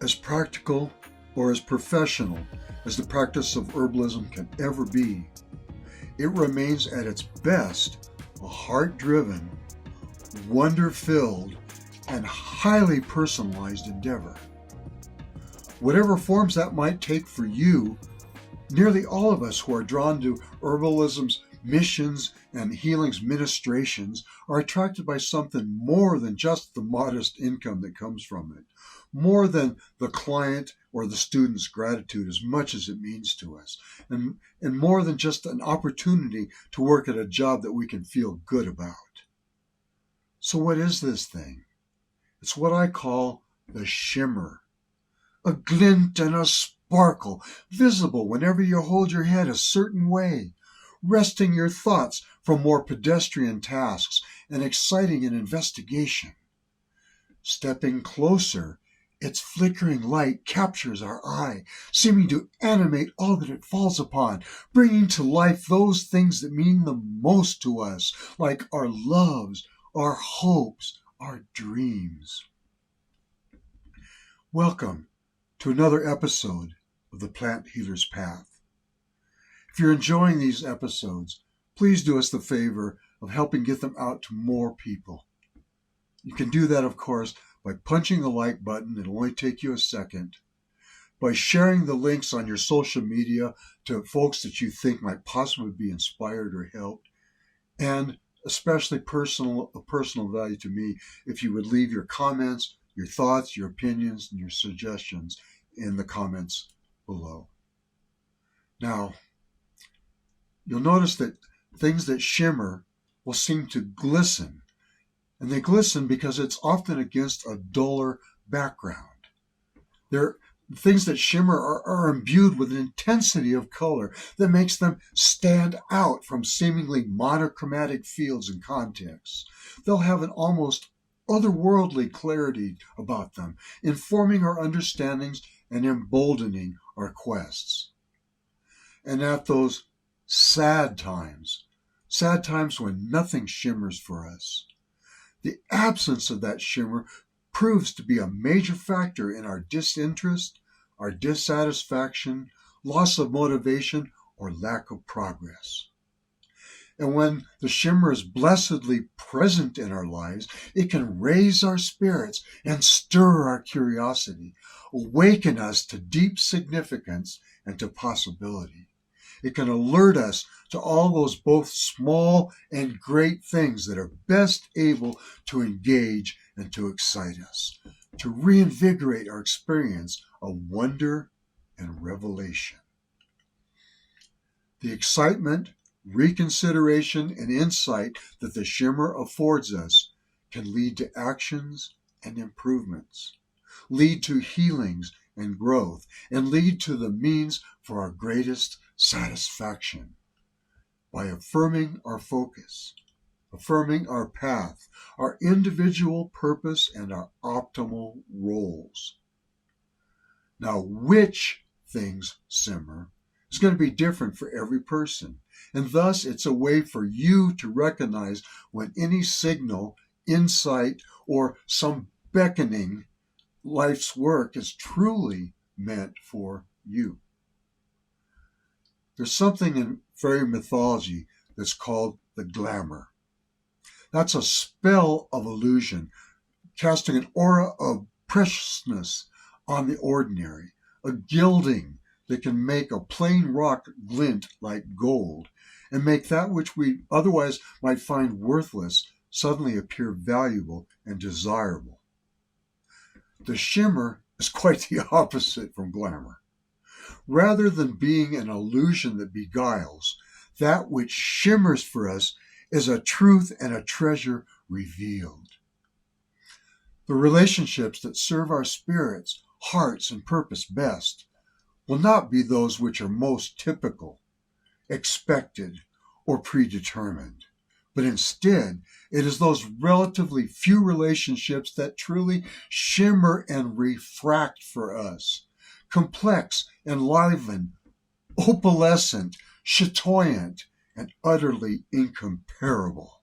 As practical or as professional as the practice of herbalism can ever be, it remains at its best a heart-driven, wonder-filled, and highly personalized endeavor. Whatever forms that might take for you, nearly all of us who are drawn to herbalism's missions and healing's ministrations are attracted by something more than just the modest income that comes from it, more than the client or the student's gratitude as much as it means to us, and more than just an opportunity to work at a job that we can feel good about. So what is this thing? It's what I call the shimmer. A glint and a sparkle, visible whenever you hold your head a certain way, resting your thoughts from more pedestrian tasks and exciting an investigation. Stepping closer, its flickering light captures our eye, seeming to animate all that it falls upon, bringing to life those things that mean the most to us, like our loves, our hopes, our dreams. Welcome to another episode of the Plant Healer's Path. If you're enjoying these episodes, please do us the favor of helping get them out to more people. You can do that, of course, by punching the like button. It'll only take you a second. By sharing the links on your social media to folks that you think might possibly be inspired or helped. And especially personal value to me, if you would leave your comments, your thoughts, your opinions, and your suggestions in the comments below. Now, you'll notice that things that shimmer will seem to glisten, and they glisten because it's often against a duller background. Things that shimmer are imbued with an intensity of color that makes them stand out from seemingly monochromatic fields and contexts. They'll have an almost otherworldly clarity about them, informing our understandings and emboldening our quests. And at those sad times when nothing shimmers for us, the absence of that shimmer proves to be a major factor in our disinterest, our dissatisfaction, loss of motivation, or lack of progress. And when the shimmer is blessedly present in our lives, it can raise our spirits and stir our curiosity, awaken us to deep significance and to possibility. It can alert us to all those both small and great things that are best able to engage and to excite us, to reinvigorate our experience of wonder and revelation. The excitement, reconsideration, and insight that the shimmer affords us can lead to actions and improvements, lead to healings and growth, and lead to the means for our greatest satisfaction. By affirming our focus, affirming our path, our individual purpose, and our optimal roles. Now, which things simmer is going to be different for every person, and thus it's a way for you to recognize when any signal, insight, or some beckoning life's work is truly meant for you. There's something in fairy mythology that's called the glamour. That's a spell of illusion, casting an aura of preciousness on the ordinary, a gilding that can make a plain rock glint like gold, and make that which we otherwise might find worthless suddenly appear valuable and desirable. The shimmer is quite the opposite from glamour. Rather than being an illusion that beguiles, that which shimmers for us is a truth and a treasure revealed. The relationships that serve our spirits, hearts, and purpose best will not be those which are most typical, expected, or predetermined, but instead it is those relatively few relationships that truly shimmer and refract for us, complex, enlivened, opalescent, chatoyant, and utterly incomparable.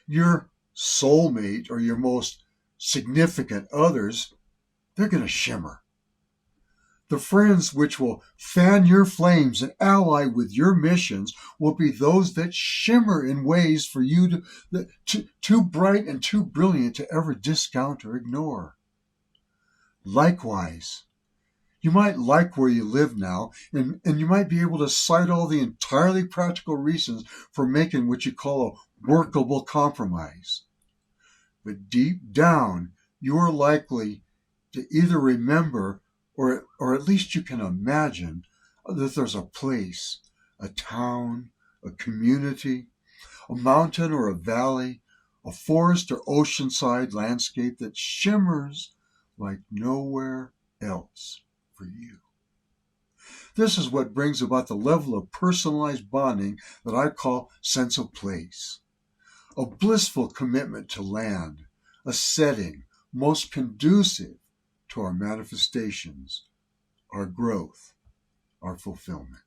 Your soulmate or your most significant others they're going to shimmer. The friends which will fan your flames and ally with your missions will be those that shimmer in ways for you too bright and too brilliant to ever discount or ignore. Likewise, you might like where you live now, and you might be able to cite all the entirely practical reasons for making what you call a workable compromise. But deep down, you are likely to either remember or at least you can imagine that there's a place, a town, a community, a mountain or a valley, a forest or oceanside landscape that shimmers like nowhere else for you. This is what brings about the level of personalized bonding that I call sense of place. A blissful commitment to land, a setting most conducive to our manifestations, our growth, our fulfillment.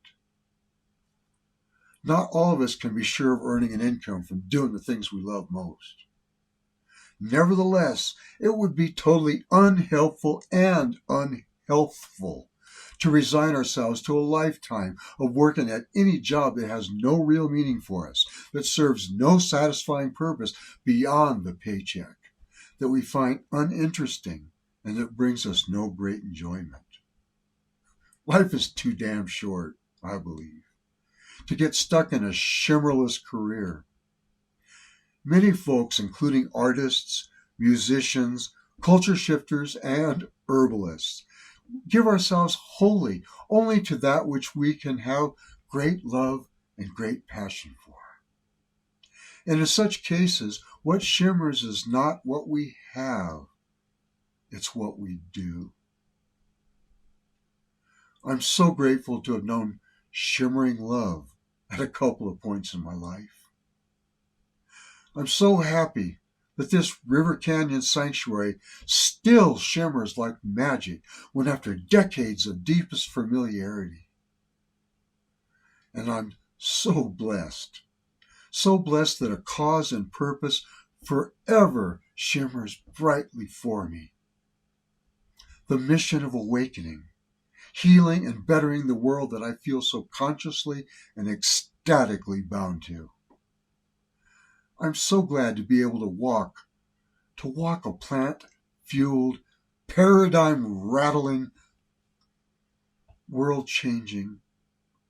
Not all of us can be sure of earning an income from doing the things we love most. Nevertheless, it would be totally unhelpful and unhealthful to resign ourselves to a lifetime of working at any job that has no real meaning for us, that serves no satisfying purpose beyond the paycheck, that we find uninteresting, and that brings us no great enjoyment. Life is too damn short, I believe, to get stuck in a shimmerless career. Many folks, including artists, musicians, culture shifters, and herbalists, give ourselves wholly only to that which we can have great love and great passion for. And in such cases, what shimmers is not what we have, it's what we do. I'm so grateful to have known shimmering love at a couple of points in my life. I'm so happy that this River Canyon sanctuary still shimmers like magic when after decades of deepest familiarity. And I'm so blessed that a cause and purpose forever shimmers brightly for me. The mission of awakening, healing and bettering the world that I feel so consciously and ecstatically bound to. I'm so glad to be able to walk a plant-fueled, paradigm-rattling, world-changing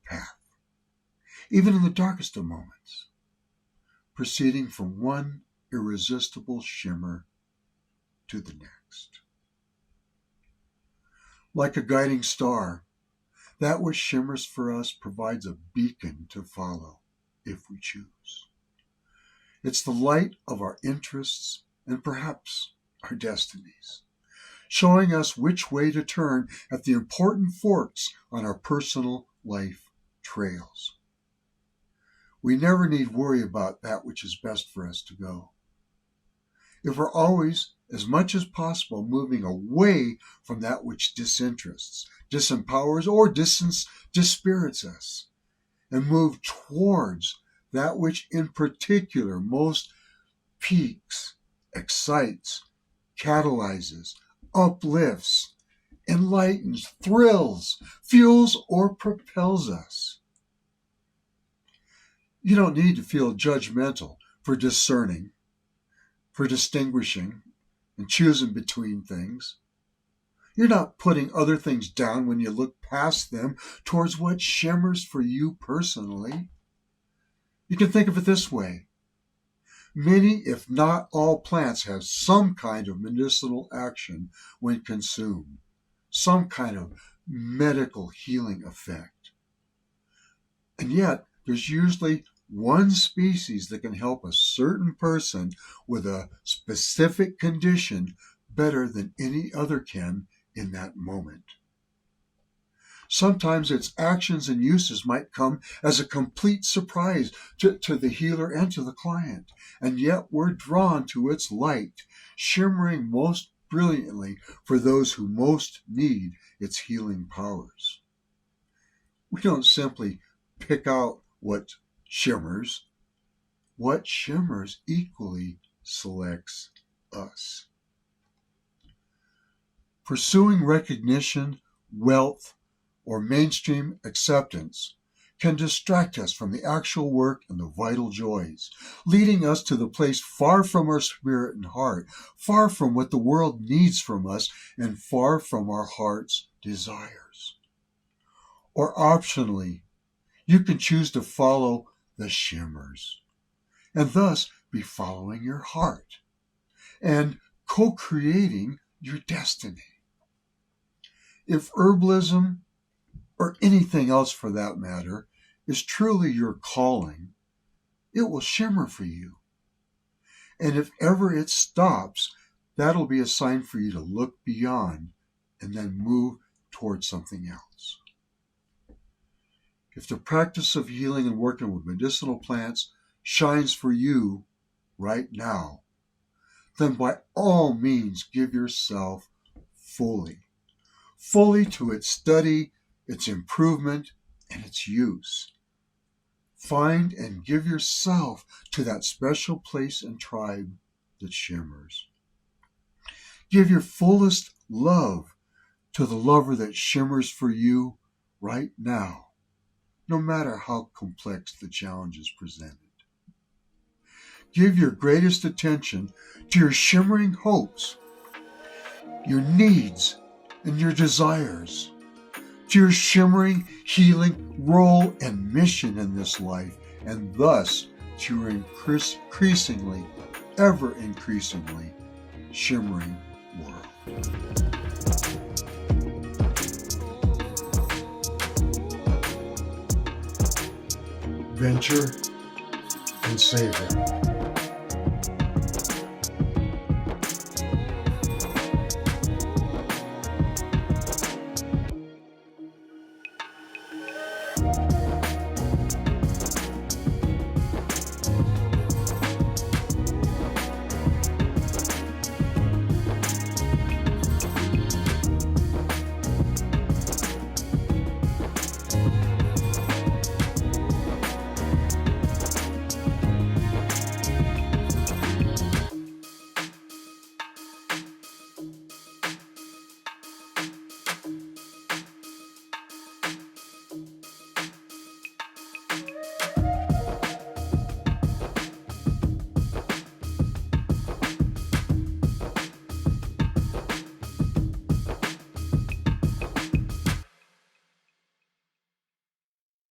path, even in the darkest of moments, proceeding from one irresistible shimmer to the next. Like a guiding star, that which shimmers for us provides a beacon to follow if we choose. It's the light of our interests and perhaps our destinies, showing us which way to turn at the important forks on our personal life trails. We never need worry about that which is best for us to go. If we're always, as much as possible, moving away from that which disinterests, disempowers, or dispirits us, and move towards that which in particular most piques, excites, catalyzes, uplifts, enlightens, thrills, fuels, or propels us. You don't need to feel judgmental for discerning, for distinguishing, and choosing between things. You're not putting other things down when you look past them towards what shimmers for you personally. You can think of it this way. Many, if not all, plants have some kind of medicinal action when consumed, some kind of medical healing effect. And yet, there's usually one species that can help a certain person with a specific condition better than any other can in that moment. Sometimes its actions and uses might come as a complete surprise to the healer and to the client, and yet we're drawn to its light, shimmering most brilliantly for those who most need its healing powers. We don't simply pick out what shimmers. What shimmers equally selects us. Pursuing recognition, wealth, or mainstream acceptance can distract us from the actual work and the vital joys, leading us to the place far from our spirit and heart, far from what the world needs from us, and far from our heart's desires. Or optionally, you can choose to follow the shimmers, and thus be following your heart and co-creating your destiny. If herbalism, or anything else for that matter, is truly your calling, it will shimmer for you. And if ever it stops, that'll be a sign for you to look beyond and then move towards something else. If the practice of healing and working with medicinal plants shines for you right now, then by all means give yourself fully to its study, its improvement, and its use. Find and give yourself to that special place and tribe that shimmers. Give your fullest love to the lover that shimmers for you right now, no matter how complex the challenges presented. Give your greatest attention to your shimmering hopes, your needs, and your desires, to your shimmering, healing role and mission in this life, and thus to your increasingly, ever increasingly shimmering world. Venture and savor.